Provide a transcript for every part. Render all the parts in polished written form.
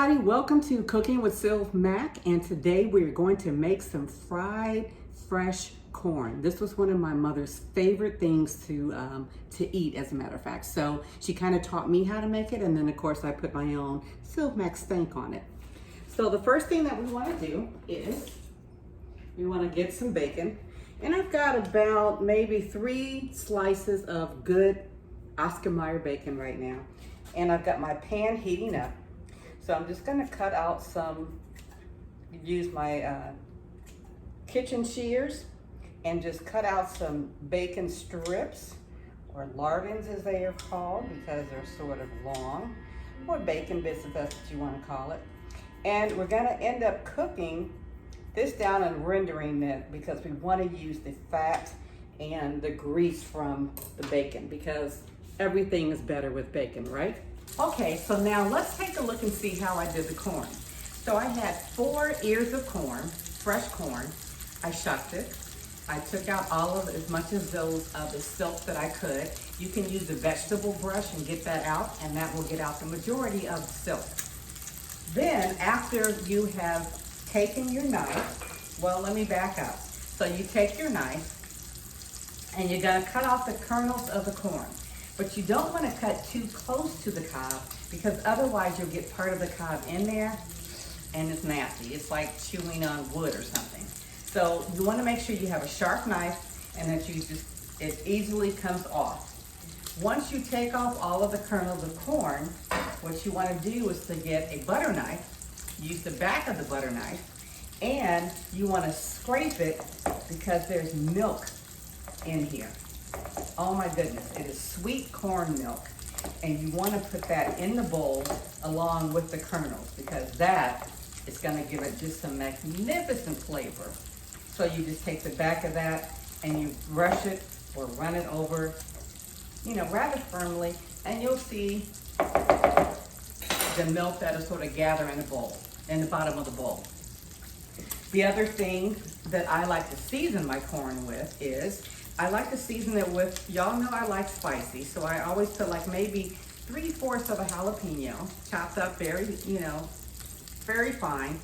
everybody, welcome to Cooking with Sylv Mac, and today we're going to make some fried fresh corn. This was one of my mother's favorite things to eat, as a matter of fact. So she kind of taught me how to make it, and then of course I put my own Sylv Mac stank on it. So the first thing that we want to do is we want to get some bacon, and I've got about maybe 3 slices of good Oscar Mayer bacon right now, and I've got my pan heating up. So I'm just gonna cut out some, use my kitchen shears and just cut out some bacon strips, or lardons as they are called, because they're sort of long, or bacon bits if that's what you wanna call it. And we're gonna end up cooking this down and rendering it, because we wanna use the fat and the grease from the bacon, because everything is better with bacon, right? Okay, so now let's take a look and see how I did the corn. So I had 4 ears of corn, fresh corn. I shucked it. I took out all of as much of those of the silk that I could. You can use a vegetable brush and get that out, and that will get out the majority of the silk. Then after you have taken your knife, well, let me back up. So you take your knife and you're gonna cut off the kernels of the corn. But you don't want to cut too close to the cob, because otherwise you'll get part of the cob in there and it's nasty. It's like chewing on wood or something. So you want to make sure you have a sharp knife and that it easily comes off. Once you take off all of the kernels of corn, what you want to do is to get a butter knife, use the back of the butter knife, and you want to scrape it because there's milk in here. Oh my goodness, it is sweet corn milk, and you want to put that in the bowl along with the kernels, because that is going to give it just some magnificent flavor. So you just take the back of that and you brush it or run it over, rather firmly, and you'll see the milk that'll sort of gather in the bowl, in the bottom of the bowl. The other thing that I like to season my corn with is I like to season it with, y'all know I like spicy, so I always put like maybe 3/4 of a jalapeno, chopped up very, very fine.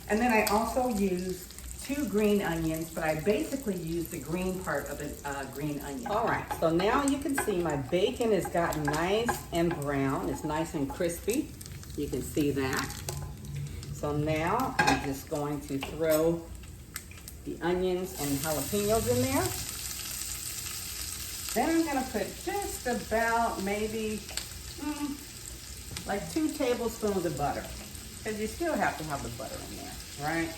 And then I also use 2 green onions, but I basically use the green part of the green onion. All right, so now you can see my bacon has gotten nice and brown. It's nice and crispy. You can see that. So now I'm just going to throw the onions and jalapenos in there. Then I'm gonna put just about maybe like 2 tablespoons of butter, because you still have to have the butter in there, right?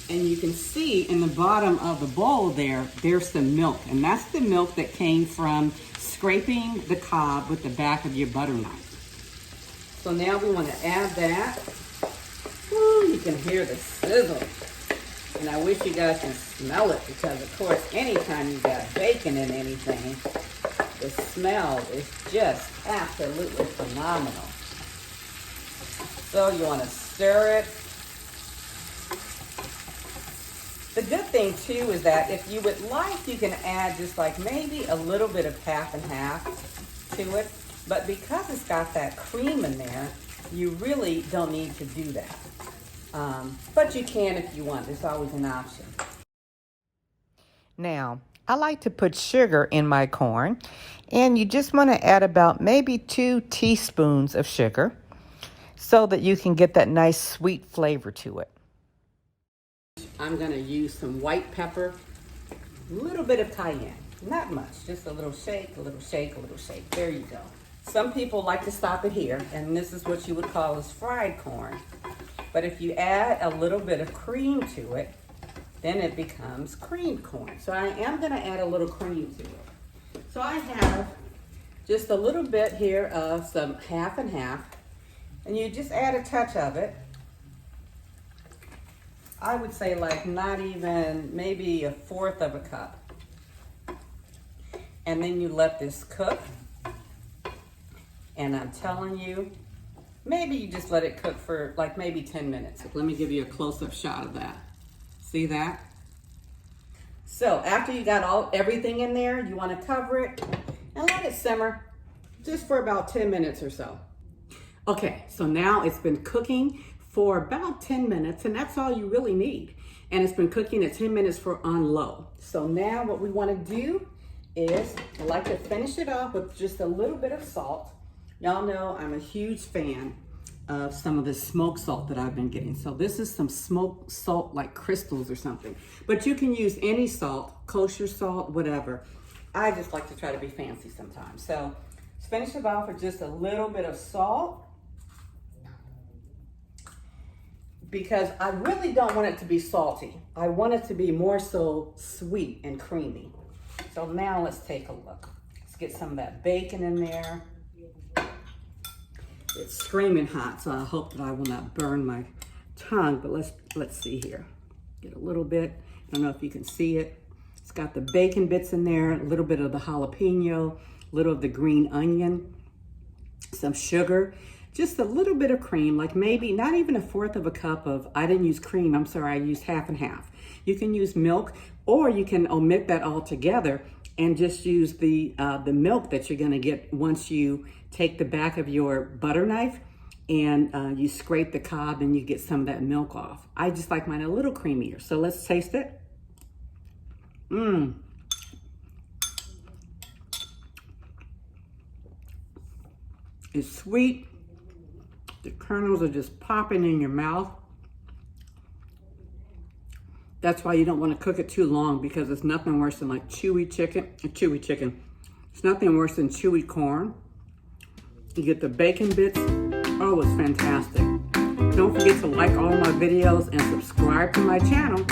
And you can see in the bottom of the bowl there's some milk, and that's the milk that came from scraping the cob with the back of your butter knife. So now we want to add that. Woo, you can hear the sizzle. And I wish you guys can smell it, because of course, anytime you've got bacon in anything, the smell is just absolutely phenomenal. So you want to stir it. The good thing too is that if you would like, you can add just like maybe a little bit of half and half to it. But because it's got that cream in there, you really don't need to do that. But you can if you want. There's always an option. Now, I like to put sugar in my corn, and you just want to add about maybe 2 teaspoons of sugar so that you can get that nice sweet flavor to it. I'm going to use some white pepper, a little bit of cayenne, not much, just a little shake, a little shake, a little shake. There you go. Some people like to stop it here, and this is what you would call as fried corn. But if you add a little bit of cream to it, then it becomes creamed corn. So I am going to add a little cream to it. So I have just a little bit here of some half and half, and you just add a touch of it. I would say like not even, maybe 1/4 of a cup. And then you let this cook. And I'm telling you, maybe you just let it cook for like maybe 10 minutes. Let me give you a close-up shot of that. See that? So after you got everything in there, you want to cover it and let it simmer just for about 10 minutes or so. Okay, so now it's been cooking for about 10 minutes, and that's all you really need. And it's been cooking at 10 minutes on low. So now what we want to do is, I like to finish it off with just a little bit of salt. Y'all know I'm a huge fan of some of the smoked salt that I've been getting. So this is some smoked salt, like crystals or something. But you can use any salt, kosher salt, whatever. I just like to try to be fancy sometimes. So let's finish it off with just a little bit of salt, because I really don't want it to be salty. I want it to be more so sweet and creamy. So now let's take a look. Let's get some of that bacon in there. It's screaming hot, so I hope that I will not burn my tongue, but let's see here. Get a little bit. I don't know if you can see it. It's got the bacon bits in there, a little bit of the jalapeno, a little of the green onion, some sugar, just a little bit of cream, like maybe not even a fourth of a cup of, I didn't use cream, I'm sorry, I used half and half. You can use milk, or you can omit that altogether and just use the milk that you're gonna get once you take the back of your butter knife and you scrape the cob and you get some of that milk off. I just like mine a little creamier. So let's taste it. It's sweet. The kernels are just popping in your mouth. That's why you don't want to cook it too long, because it's nothing worse than like chewy chicken. It's nothing worse than chewy corn. You get the bacon bits. Oh, it's fantastic. Don't forget to like all of my videos and subscribe to my channel.